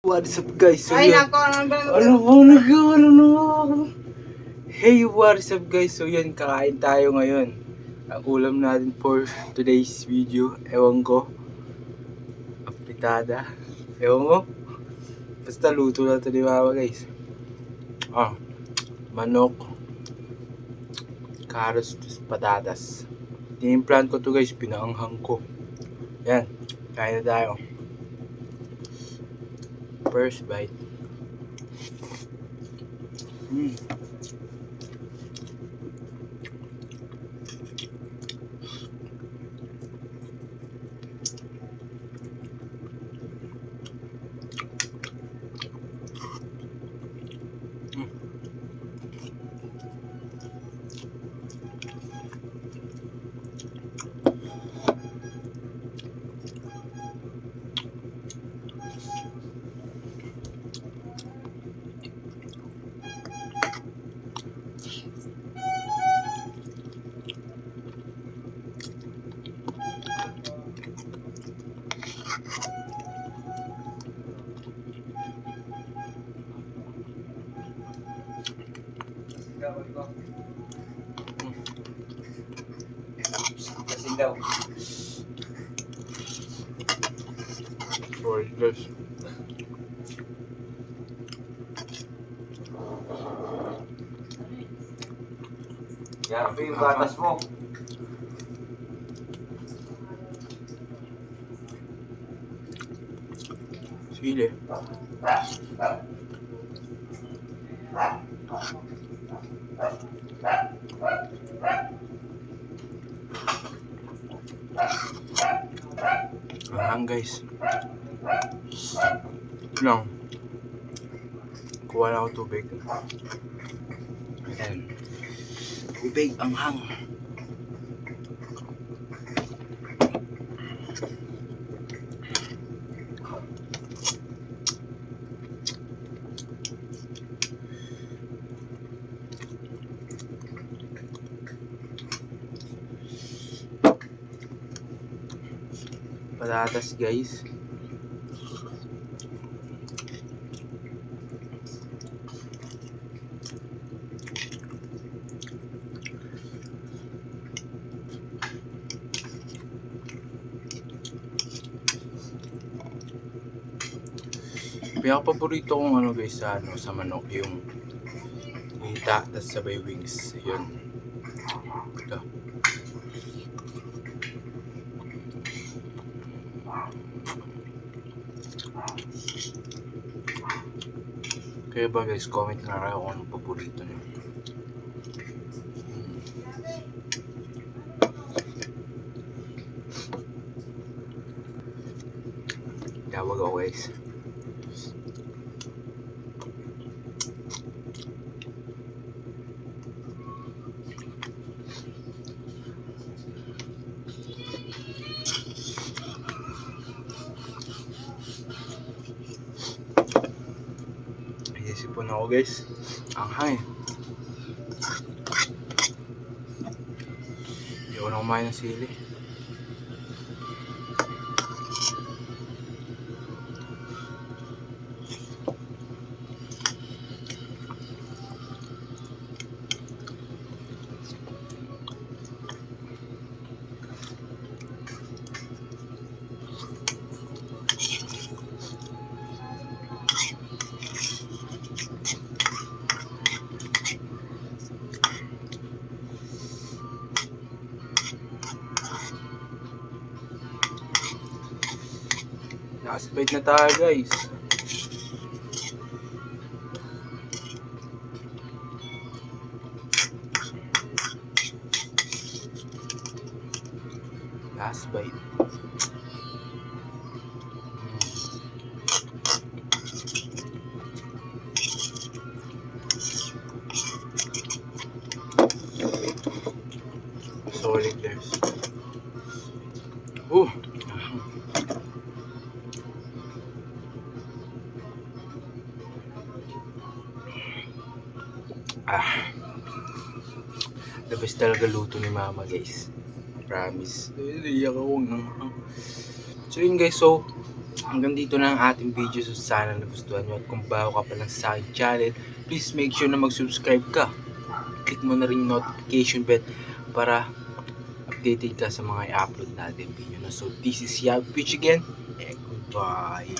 What is up guys? So Ay, yan. nako, ano ba? Hey, what is up guys? So yan, kakain tayo ngayon. Ang ulam natin for today's video, ewan ko. Apritada. Ewan ko. Basta luto na ito ni Mama guys. Manok. Carrots, patatas. Tinimplan ko to guys, pinaanghang ko. Yan, kain na tayo. First bite. Kasing daw. Sorry guys. Yan, ito yung gatas mo. Sili. Guys. Lang. Kuha na ako tubig. Ayan. Tubig ang hang. Patatas guys. Pinaka-paborito kong ano guys sa manok yung hita tas sabay wings. Yun. Ito. Kaya ba guys, comment na kayo kung anong paborito nyo. Tawag ako guys. Sipon ako guys. Ang hangin. Hindi ako na kumain ng sili. Last bite na tayo guys. Last bite. Solid guys. The best talaga luto ni Mama guys. Promise. Iiyak ako. So yun guys, so hanggang dito na ang ating video. So sana nagustuhan nyo. At kung bago ka pa lang sa aking channel, please make sure na mag-subscribe ka. Click mo na rin notification bell para updated ka sa mga i-upload natin video. So this is Yag Pitch again, and goodbye.